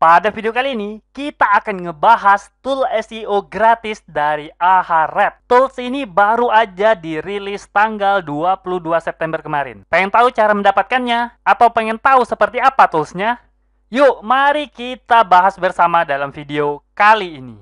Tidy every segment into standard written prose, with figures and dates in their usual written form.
Pada video kali ini, kita akan ngebahas tool SEO gratis dari Ahrefs. Tools ini baru aja dirilis tanggal 22 September kemarin. Pengen tahu cara mendapatkannya? Atau pengen tahu seperti apa toolsnya? Yuk, mari kita bahas bersama dalam video kali ini.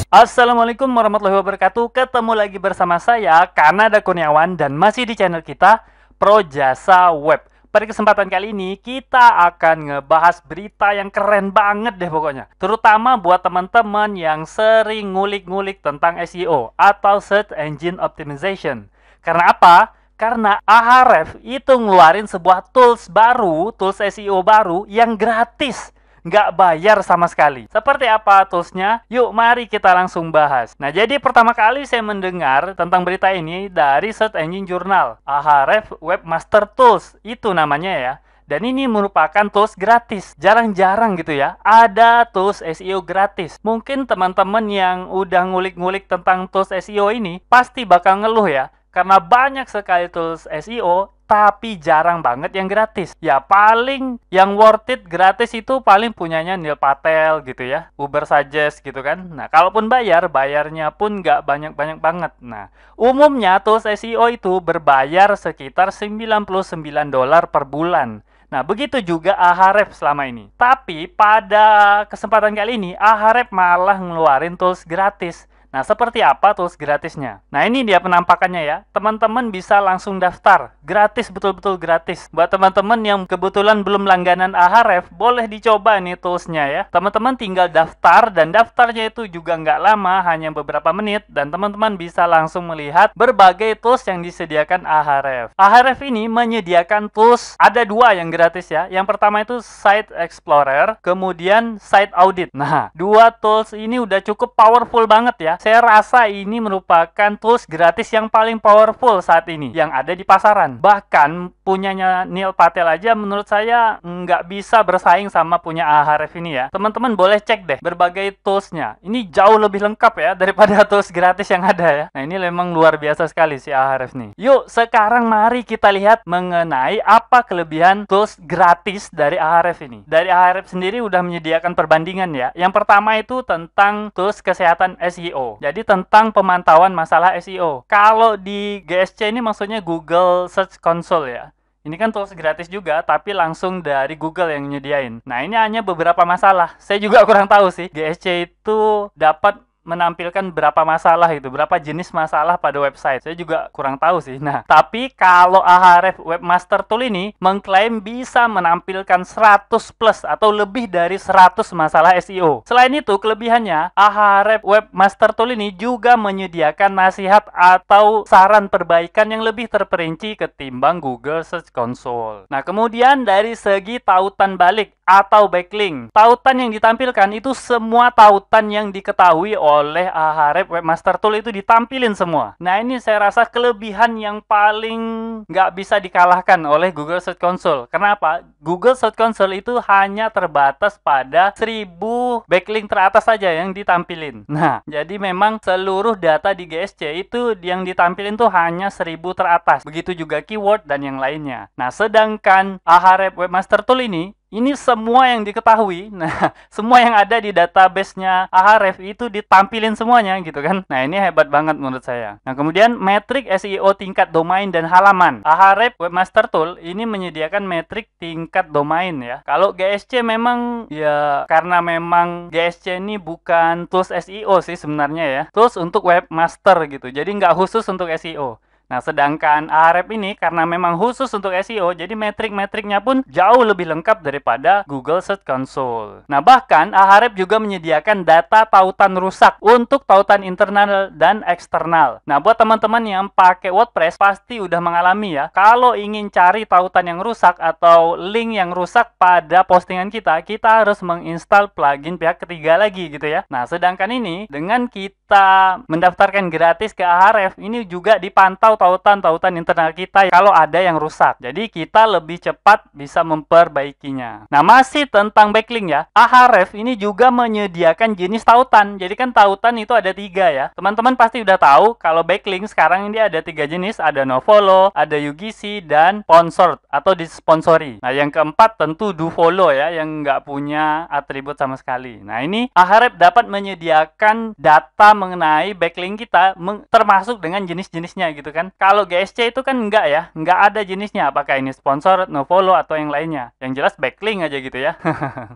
Assalamualaikum warahmatullahi wabarakatuh. Ketemu lagi bersama saya Kanada Kurniawan dan masih di channel kita Pro Jasa Web. Pada kesempatan kali ini kita akan ngebahas berita yang keren banget deh pokoknya. Terutama buat teman-teman yang sering ngulik-ngulik tentang SEO atau Search Engine Optimization. Karena apa? Karena Ahrefs itu ngeluarin sebuah tools baru, tools SEO baru yang gratis. Nggak bayar sama sekali. Seperti apa toolsnya? Yuk mari kita langsung bahas. Nah, jadi pertama kali saya mendengar tentang berita ini dari Search Engine Journal. Ahrefs Webmaster Tools, itu namanya ya. Dan ini merupakan tools gratis. Jarang-jarang gitu ya, ada tools SEO gratis. Mungkin teman-teman yang udah ngulik-ngulik tentang tools SEO ini pasti bakal ngeluh ya. Karena banyak sekali tools SEO, tapi jarang banget yang gratis. Ya paling yang worth it gratis itu paling punyanya Neil Patel gitu ya. Ubersuggest gitu kan. Nah, kalaupun bayarnya pun nggak banyak-banyak banget. Nah, umumnya tools SEO itu berbayar sekitar $99 per bulan. Nah, begitu juga Ahrefs selama ini. Tapi pada kesempatan kali ini, Ahrefs malah ngeluarin tools gratis. Nah, seperti apa tools gratisnya? Nah, ini dia penampakannya ya. Teman-teman bisa langsung daftar. Gratis, betul-betul gratis. Buat teman-teman yang kebetulan belum langganan Ahrefs, boleh dicoba nih toolsnya ya. Teman-teman tinggal daftar, dan daftarnya itu juga nggak lama, hanya beberapa menit. Dan teman-teman bisa langsung melihat berbagai tools yang disediakan Ahrefs. Ahrefs ini menyediakan tools, ada dua yang gratis ya. Yang pertama itu Site Explorer, kemudian Site Audit. Nah, dua tools ini udah cukup powerful banget ya. Saya rasa ini merupakan tools gratis yang paling powerful saat ini yang ada di pasaran. Bahkan punyanya Neil Patel aja menurut saya nggak bisa bersaing sama punya Ahrefs ini ya. Teman-teman boleh cek deh berbagai toolsnya. Ini jauh lebih lengkap ya daripada tools gratis yang ada ya. Nah, ini memang luar biasa sekali si Ahrefs nih. Yuk, sekarang mari kita lihat mengenai apa kelebihan tools gratis dari Ahrefs ini. Dari Ahrefs sendiri udah menyediakan perbandingan ya. Yang pertama itu tentang tools kesehatan SEO. Jadi tentang pemantauan masalah SEO. Kalau di GSC ini maksudnya Google Search Console ya. Ini kan tools gratis juga, tapi langsung dari Google yang nyediain. Nah, ini hanya beberapa masalah. Saya juga kurang tahu sih. GSC itu dapat menampilkan berapa masalah itu, berapa jenis masalah pada website. Saya juga kurang tahu sih. Nah, tapi kalau Ahrefs Webmaster Tool ini mengklaim bisa menampilkan 100 plus atau lebih dari 100 masalah SEO. Selain itu, kelebihannya Ahrefs Webmaster Tool ini juga menyediakan nasihat atau saran perbaikan yang lebih terperinci ketimbang Google Search Console. Nah, kemudian dari segi tautan balik atau backlink, tautan yang ditampilkan itu semua tautan yang diketahui oleh Ahrefs Webmaster Tool itu ditampilin semua. Nah, ini saya rasa kelebihan yang paling nggak bisa dikalahkan oleh Google Search Console. Kenapa? Google Search Console itu hanya terbatas pada 1000 backlink teratas saja yang ditampilin. Nah, jadi memang seluruh data di GSC itu yang ditampilin tuh hanya 1000 teratas. Begitu juga keyword dan yang lainnya. Nah, sedangkan Ahrefs Webmaster Tool ini semua yang diketahui. Nah, semua yang ada di database-nya Ahrefs itu ditampilin semuanya gitu kan. Nah, ini hebat banget menurut saya. Nah, kemudian metrik SEO tingkat domain dan halaman. Ahrefs Webmaster Tool ini menyediakan metrik tingkat domain ya. Kalau GSC memang ya karena memang GSC ini bukan tools SEO sih sebenarnya ya. Tools untuk webmaster gitu. Jadi nggak khusus untuk SEO. Nah, sedangkan Ahrefs ini karena memang khusus untuk SEO, jadi metrik-metriknya pun jauh lebih lengkap daripada Google Search Console. Nah, bahkan Ahrefs juga menyediakan data tautan rusak untuk tautan internal dan eksternal. Nah, buat teman-teman yang pakai WordPress pasti udah mengalami ya. Kalau ingin cari tautan yang rusak atau link yang rusak pada postingan kita harus menginstal plugin pihak ketiga lagi gitu ya. Nah, sedangkan ini dengan kita mendaftarkan gratis ke Ahrefs, ini juga dipantau tautan internal kita kalau ada yang rusak. Jadi kita lebih cepat bisa memperbaikinya. Nah, masih tentang backlink ya. Ahref ini juga menyediakan jenis tautan. Jadi kan tautan itu ada 3 ya. Teman-teman pasti udah tahu kalau backlink sekarang ini ada 3 jenis. Ada nofollow, ada UGC, dan sponsored atau disponsori. Nah, yang keempat tentu dofollow ya, yang nggak punya atribut sama sekali. Nah, ini Ahref dapat menyediakan data mengenai backlink kita termasuk dengan jenis-jenisnya gitu kan. Kalau GSC itu kan enggak ya, nggak ada jenisnya apakah ini sponsor, nofollow atau yang lainnya. Yang jelas backlink aja gitu ya.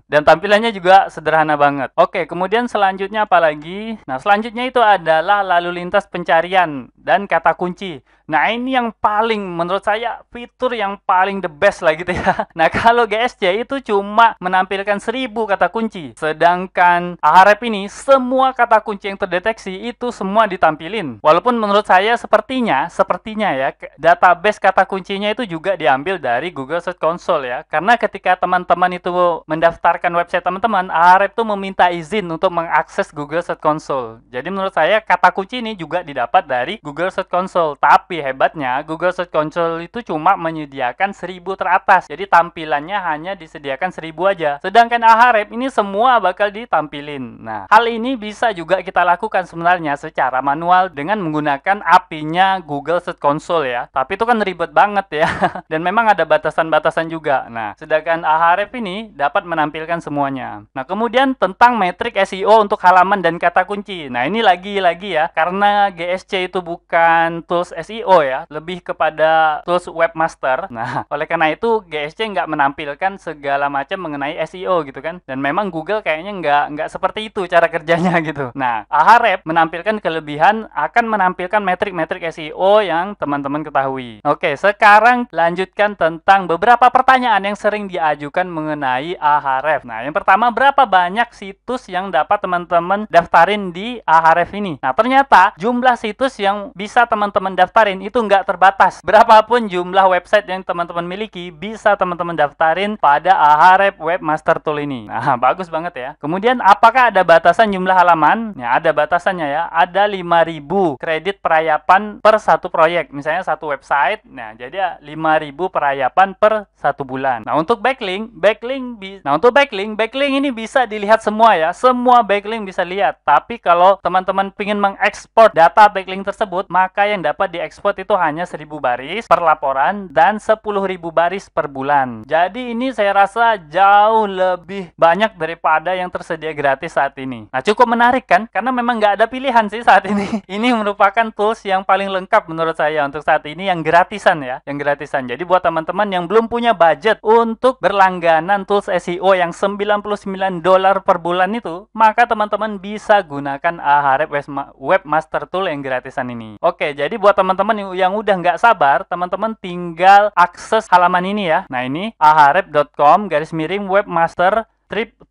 Dan tampilannya juga sederhana banget. Oke, kemudian selanjutnya apa lagi? Nah, selanjutnya itu adalah lalu lintas pencarian dan kata kunci. Nah, ini yang paling menurut saya fitur yang paling the best lah gitu ya. Nah, kalau GSC itu cuma menampilkan 1000 kata kunci. Sedangkan Ahref ini semua kata kunci yang terdeteksi itu semua ditampilin. Walaupun menurut saya sepertinya ya database kata kuncinya itu juga diambil dari Google Search Console ya. Karena ketika teman-teman itu mendaftarkan website teman-teman, Ahref tuh meminta izin untuk mengakses Google Search Console. Jadi menurut saya kata kunci ini juga didapat dari Google Search Console. Tapi hebatnya Google Search Console itu cuma menyediakan 1000 teratas. Jadi tampilannya hanya disediakan 1000 aja. Sedangkan Ahref ini semua bakal ditampilin. Nah, hal ini bisa juga kita lakukan sebenarnya secara manual dengan menggunakan API-nya Google Search Console ya. Tapi itu kan ribet banget ya. Dan memang ada batasan-batasan juga. Nah, sedangkan Ahref ini dapat menampilkan semuanya. Nah, kemudian tentang metrik SEO untuk halaman dan kata kunci. Nah, ini lagi-lagi ya, karena GSC itu bukan tools SEO ya, lebih kepada tools webmaster. Nah, oleh karena itu GSC nggak menampilkan segala macam mengenai SEO gitu kan. Dan memang Google kayaknya nggak seperti itu cara kerjanya gitu. Nah, Ahref menampilkan kelebihan akan menampilkan metrik-metrik SEO yang teman-teman ketahui. Oke, sekarang lanjutkan tentang beberapa pertanyaan yang sering diajukan mengenai Ahref. Nah, yang pertama, berapa banyak situs yang dapat teman-teman daftarin di Ahref ini? Nah, ternyata jumlah situs yang bisa teman-teman daftarin itu nggak terbatas. Berapapun jumlah website yang teman-teman miliki, bisa teman-teman daftarin pada Ahref Webmaster Tool ini. Nah, bagus banget ya. Kemudian, apakah ada batasan jumlah halaman? Ya, ada batasannya ya. Ada 5000 kredit perayapan per satu proyek. Misalnya satu website, nah jadi 5000 perayapan per satu bulan. Nah, untuk backlink ini bisa dilihat semua ya. Semua backlink bisa lihat. Tapi kalau teman-teman ingin mengekspor data backlink tersebut, maka yang dapat diekspor itu hanya 1000 baris per laporan dan 10.000 baris per bulan. Jadi ini saya rasa jauh lebih banyak daripada yang tersedia gratis saat ini. Nah, cukup menarik kan? Karena memang nggak ada pilihan sih saat ini. Ini merupakan tools yang paling lengkap menurut saya untuk saat ini yang gratisan ya. Yang gratisan. Jadi buat teman-teman yang belum punya budget untuk berlangganan tools SEO yang $99 per bulan itu, maka teman-teman bisa gunakan Ahref Webmaster Tool yang gratisan ini. Oke, jadi buat teman-teman yang udah nggak sabar, teman-teman tinggal akses halaman ini ya. Nah, ini ahref.com/webmaster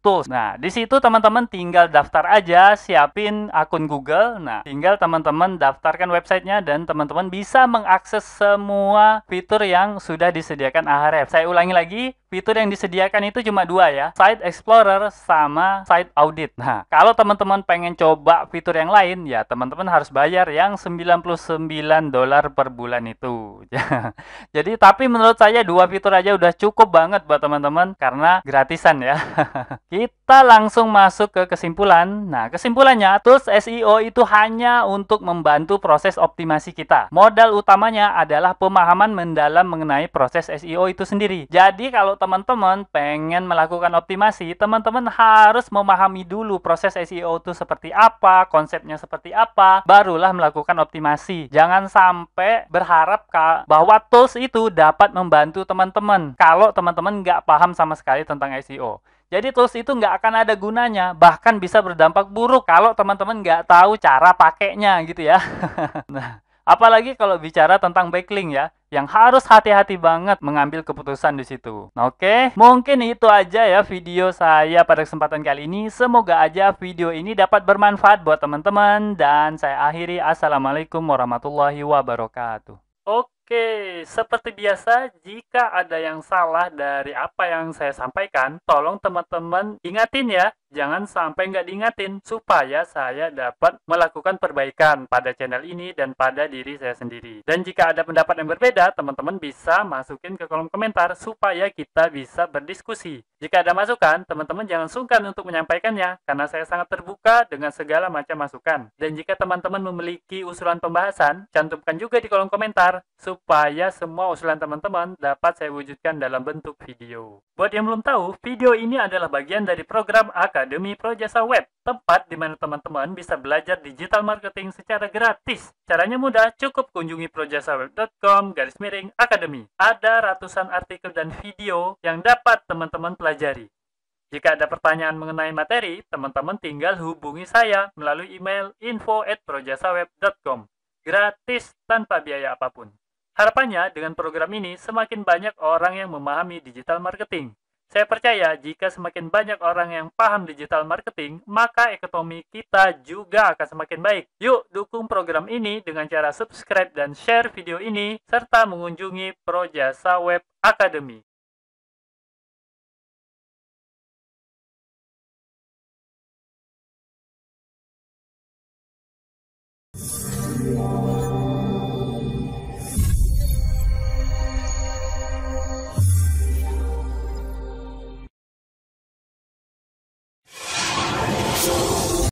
tools. Nah, di situ teman-teman tinggal daftar aja, siapin akun Google. Nah, tinggal teman-teman daftarkan websitenya dan teman-teman bisa mengakses semua fitur yang sudah disediakan Ahref. Saya ulangi lagi, fitur yang disediakan itu cuma 2 ya, Site Explorer sama Site Audit. Nah, kalau teman-teman pengen coba fitur yang lain, ya teman-teman harus bayar yang $99 per bulan itu. Jadi, tapi menurut saya 2 fitur aja udah cukup banget buat teman-teman karena gratisan ya. Kita langsung masuk ke kesimpulan. Nah, kesimpulannya, tools SEO itu hanya untuk membantu proses optimasi kita. Modal utamanya adalah pemahaman mendalam mengenai proses SEO itu sendiri. Jadi, kalau teman-teman pengen melakukan optimasi, teman-teman harus memahami dulu proses SEO itu seperti apa, konsepnya seperti apa, barulah melakukan optimasi. Jangan sampai berharap bahwa tools itu dapat membantu teman-teman kalau teman-teman nggak paham sama sekali tentang SEO. Jadi tools itu nggak akan ada gunanya, bahkan bisa berdampak buruk kalau teman-teman nggak tahu cara pakainya gitu ya. Nah, apalagi kalau bicara tentang backlink ya, yang harus hati-hati banget mengambil keputusan di situ. Nah, oke, mungkin itu aja ya video saya pada kesempatan kali ini. Semoga aja video ini dapat bermanfaat buat teman-teman dan saya akhiri. Assalamualaikum warahmatullahi wabarakatuh. Oke, seperti biasa, jika ada yang salah dari apa yang saya sampaikan, tolong teman-teman ingatin ya. jangan sampai nggak diingatin supaya saya dapat melakukan perbaikan pada channel ini dan pada diri saya sendiri. Dan jika ada pendapat yang berbeda, teman-teman bisa masukin ke kolom komentar supaya kita bisa berdiskusi. Jika ada masukan, teman-teman jangan sungkan untuk menyampaikannya karena saya sangat terbuka dengan segala macam masukan. Dan jika teman-teman memiliki usulan pembahasan, cantumkan juga di kolom komentar supaya semua usulan teman-teman dapat saya wujudkan dalam bentuk video. Buat yang belum tahu, video ini adalah bagian dari program Akademi Projasa Web, tempat di mana teman-teman bisa belajar digital marketing secara gratis. Caranya mudah, cukup kunjungi projasaweb.com/academy. Ada ratusan artikel dan video yang dapat teman-teman pelajari. Jika ada pertanyaan mengenai materi, teman-teman tinggal hubungi saya melalui email info@projasaweb.com. Gratis tanpa biaya apapun. Harapannya, dengan program ini, semakin banyak orang yang memahami digital marketing. Saya percaya jika semakin banyak orang yang paham digital marketing, maka ekonomi kita juga akan semakin baik. Yuk, dukung program ini dengan cara subscribe dan share video ini, serta mengunjungi Projasa Web Academy. Yeah.